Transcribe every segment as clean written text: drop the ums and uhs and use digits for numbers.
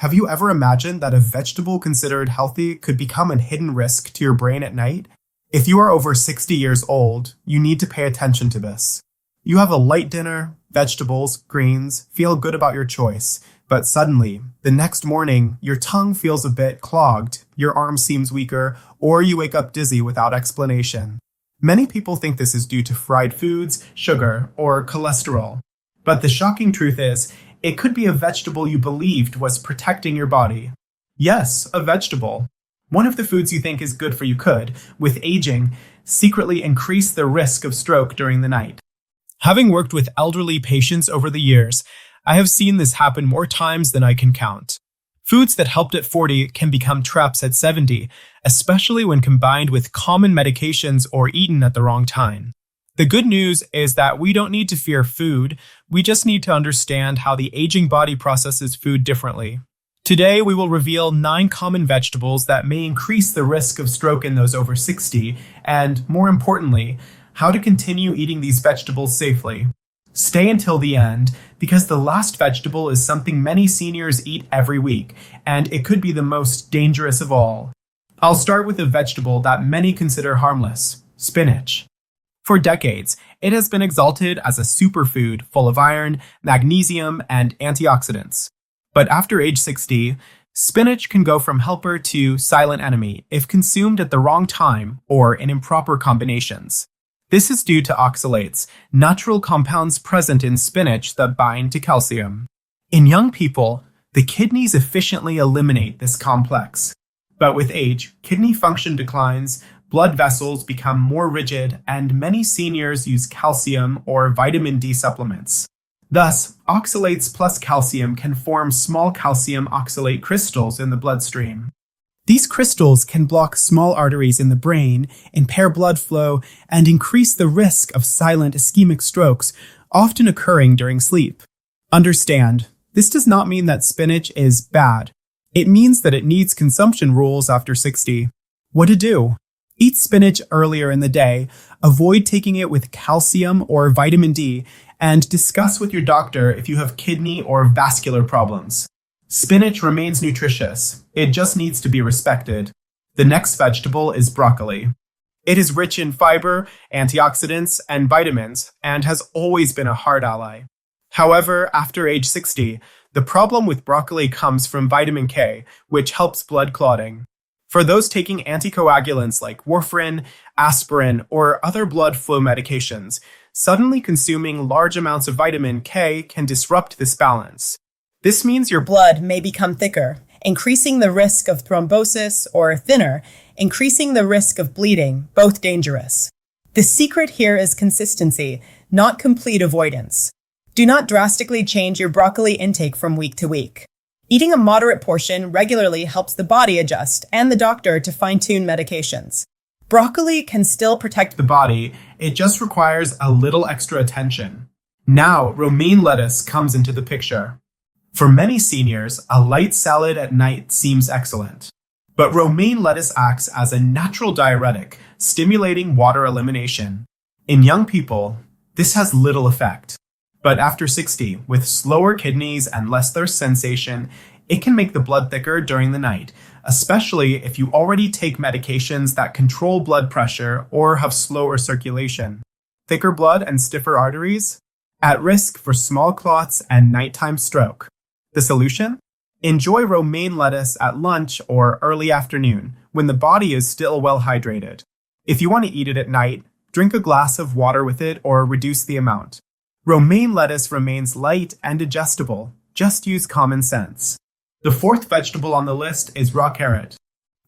Have you ever imagined that a vegetable considered healthy could become a hidden risk to your brain at night? If you are over 60 years old, you need to pay attention to this. You have a light dinner, vegetables, greens, feel good about your choice, but suddenly, the next morning, your tongue feels a bit clogged, your arm seems weaker, or you wake up dizzy without explanation. Many people think this is due to fried foods, sugar, or cholesterol. But the shocking truth is, it could be a vegetable you believed was protecting your body. Yes, a vegetable. One of the foods you think is good for you could, with aging, secretly increase the risk of stroke during the night. Having worked with elderly patients over the years, I have seen this happen more times than I can count. Foods that helped at 40 can become traps at 70, especially when combined with common medications or eaten at the wrong time. The good news is that we don't need to fear food, we just need to understand how the aging body processes food differently. Today, we will reveal 9 common vegetables that may increase the risk of stroke in those over 60, and, more importantly, how to continue eating these vegetables safely. Stay until the end, because the last vegetable is something many seniors eat every week, and it could be the most dangerous of all. I'll start with a vegetable that many consider harmless: spinach. For decades, it has been exalted as a superfood full of iron, magnesium, and antioxidants. But after age 60, spinach can go from helper to silent enemy if consumed at the wrong time or in improper combinations. This is due to oxalates, natural compounds present in spinach that bind to calcium. In young people, the kidneys efficiently eliminate this complex. But with age, kidney function declines, blood vessels become more rigid, and many seniors use calcium or vitamin D supplements. Thus, oxalates plus calcium can form small calcium oxalate crystals in the bloodstream. These crystals can block small arteries in the brain, impair blood flow, and increase the risk of silent ischemic strokes, often occurring during sleep. Understand, this does not mean that spinach is bad. It means that it needs consumption rules after 60. What to do? Eat spinach earlier in the day, avoid taking it with calcium or vitamin D, and discuss with your doctor if you have kidney or vascular problems. Spinach remains nutritious, it just needs to be respected. The next vegetable is broccoli. It is rich in fiber, antioxidants, and vitamins, and has always been a hard ally. However, after age 60, the problem with broccoli comes from vitamin K, which helps blood clotting. For those taking anticoagulants like warfarin, aspirin, or other blood flow medications, suddenly consuming large amounts of vitamin K can disrupt this balance. This means your blood may become thicker, increasing the risk of thrombosis, or thinner, increasing the risk of bleeding, both dangerous. The secret here is consistency, not complete avoidance. Do not drastically change your broccoli intake from week to week. Eating a moderate portion regularly helps the body adjust and the doctor to fine-tune medications. Broccoli can still protect the body, it just requires a little extra attention. Now, romaine lettuce comes into the picture. For many seniors, a light salad at night seems excellent. But romaine lettuce acts as a natural diuretic, stimulating water elimination. In young people, this has little effect. But after 60, with slower kidneys and less thirst sensation, it can make the blood thicker during the night, especially if you already take medications that control blood pressure or have slower circulation. Thicker blood and stiffer arteries? At risk for small clots and nighttime stroke. The solution? Enjoy romaine lettuce at lunch or early afternoon, when the body is still well hydrated. If you want to eat it at night, drink a glass of water with it or reduce the amount. Romaine lettuce remains light and digestible. Just use common sense. The 4th vegetable on the list is raw carrot.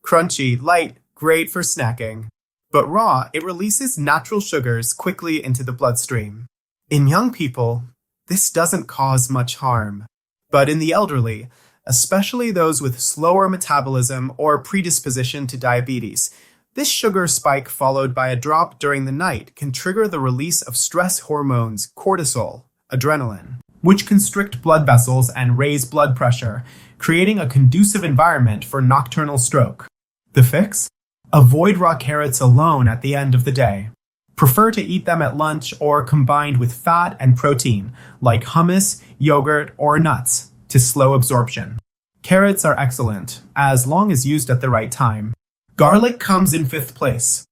Crunchy, light, great for snacking. But raw, it releases natural sugars quickly into the bloodstream. In young people, this doesn't cause much harm. But in the elderly, especially those with slower metabolism or predisposition to diabetes, this sugar spike followed by a drop during the night can trigger the release of stress hormones, cortisol, adrenaline, which constrict blood vessels and raise blood pressure, creating a conducive environment for nocturnal stroke. The fix? Avoid raw carrots alone at the end of the day. Prefer to eat them at lunch or combined with fat and protein, like hummus, yogurt, or nuts, to slow absorption. Carrots are excellent, as long as used at the right time. Garlic comes in fifth place.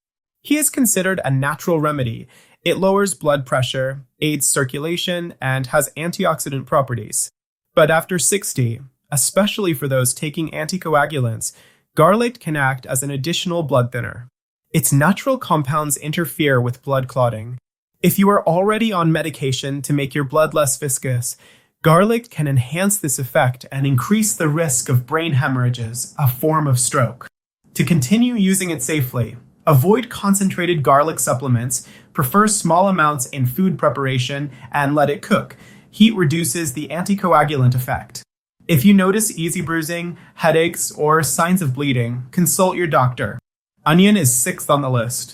He is considered a natural remedy. It lowers blood pressure, aids circulation, and has antioxidant properties. But after 60, especially for those taking anticoagulants, garlic can act as an additional blood thinner. Its natural compounds interfere with blood clotting. If you are already on medication to make your blood less viscous, garlic can enhance this effect and increase the risk of brain hemorrhages, a form of stroke. To continue using it safely, avoid concentrated garlic supplements, prefer small amounts in food preparation, and let it cook. Heat reduces the anticoagulant effect. If you notice easy bruising, headaches, or signs of bleeding, consult your doctor. Onion is sixth on the list.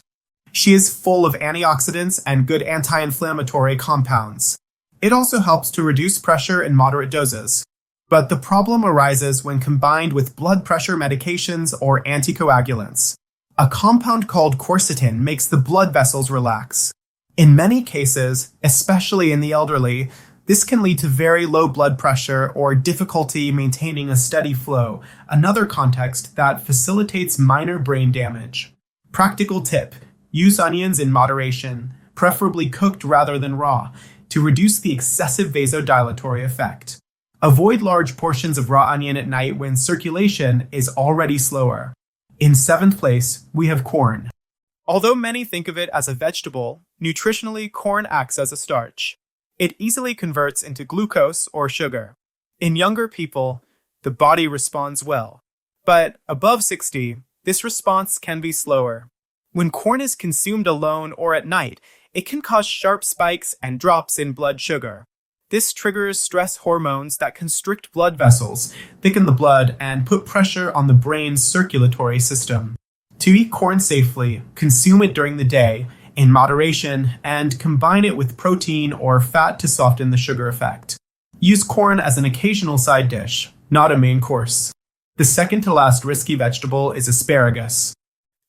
She is full of antioxidants and good anti-inflammatory compounds. It also helps to reduce pressure in moderate doses. But the problem arises when combined with blood pressure medications or anticoagulants. A compound called quercetin makes the blood vessels relax. In many cases, especially in the elderly, this can lead to very low blood pressure or difficulty maintaining a steady flow, another context that facilitates minor brain damage. Practical tip: use onions in moderation, preferably cooked rather than raw, to reduce the excessive vasodilatory effect. Avoid large portions of raw onion at night when circulation is already slower. In seventh place, we have corn. Although many think of it as a vegetable, nutritionally corn acts as a starch. It easily converts into glucose or sugar. In younger people, the body responds well. But above 60, this response can be slower. When corn is consumed alone or at night, it can cause sharp spikes and drops in blood sugar. This triggers stress hormones that constrict blood vessels, thicken the blood, and put pressure on the brain's circulatory system. To eat corn safely, consume it during the day, in moderation, and combine it with protein or fat to soften the sugar effect. Use corn as an occasional side dish, not a main course. The second to last risky vegetable is asparagus.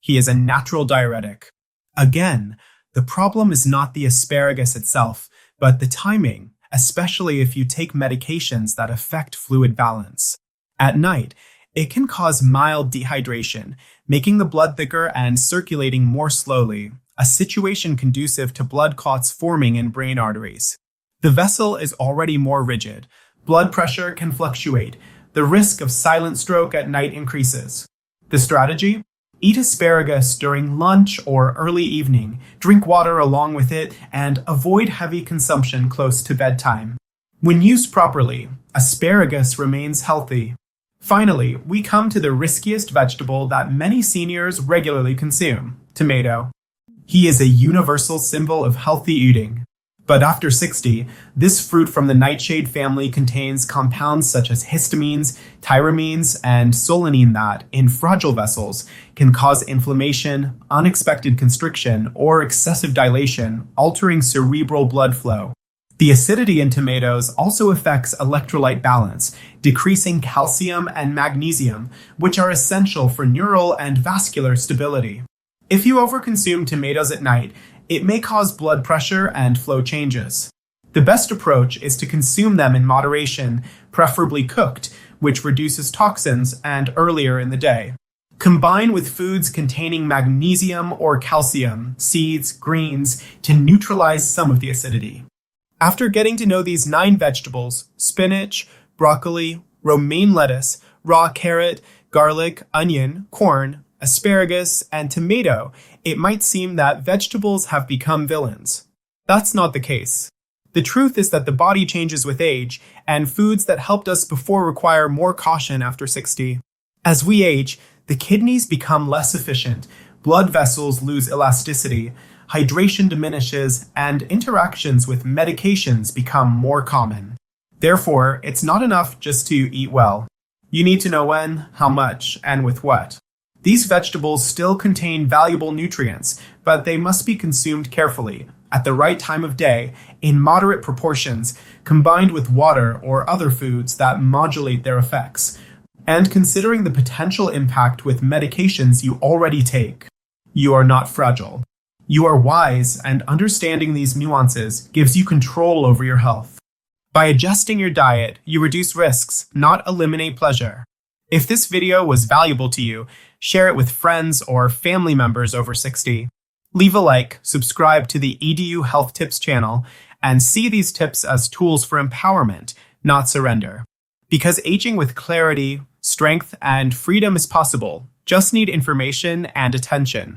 He is a natural diuretic. Again, the problem is not the asparagus itself, but the timing, especially if you take medications that affect fluid balance. At night, it can cause mild dehydration, making the blood thicker and circulating more slowly, a situation conducive to blood clots forming in brain arteries. The vessel is already more rigid. Blood pressure can fluctuate. The risk of silent stroke at night increases. The strategy? Eat asparagus during lunch or early evening, drink water along with it, and avoid heavy consumption close to bedtime. When used properly, asparagus remains healthy. Finally, we come to the riskiest vegetable that many seniors regularly consume: tomato. He is a universal symbol of healthy eating. But after 60, this fruit from the nightshade family contains compounds such as histamines, tyramines, and solanine that, in fragile vessels, can cause inflammation, unexpected constriction, or excessive dilation, altering cerebral blood flow. The acidity in tomatoes also affects electrolyte balance, decreasing calcium and magnesium, which are essential for neural and vascular stability. If you overconsume tomatoes at night, it may cause blood pressure and flow changes. The best approach is to consume them in moderation, preferably cooked, which reduces toxins, and earlier in the day. Combine with foods containing magnesium or calcium, seeds, greens, to neutralize some of the acidity. After getting to know these 9 vegetables: spinach, broccoli, romaine lettuce, raw carrot, garlic, onion, corn, asparagus, and tomato, it might seem that vegetables have become villains. That's not the case. The truth is that the body changes with age, and foods that helped us before require more caution after 60. As we age, the kidneys become less efficient, blood vessels lose elasticity, hydration diminishes, and interactions with medications become more common. Therefore, it's not enough just to eat well. You need to know when, how much, and with what. These vegetables still contain valuable nutrients, but they must be consumed carefully, at the right time of day, in moderate proportions, combined with water or other foods that modulate their effects, and considering the potential impact with medications you already take. You are not fragile. You are wise, and understanding these nuances gives you control over your health. By adjusting your diet, you reduce risks, not eliminate pleasure. If this video was valuable to you, share it with friends or family members over 60. Leave a like, subscribe to the EDU Health Tips channel, and see these tips as tools for empowerment, not surrender. Because aging with clarity, strength, and freedom is possible. Just need information and attention.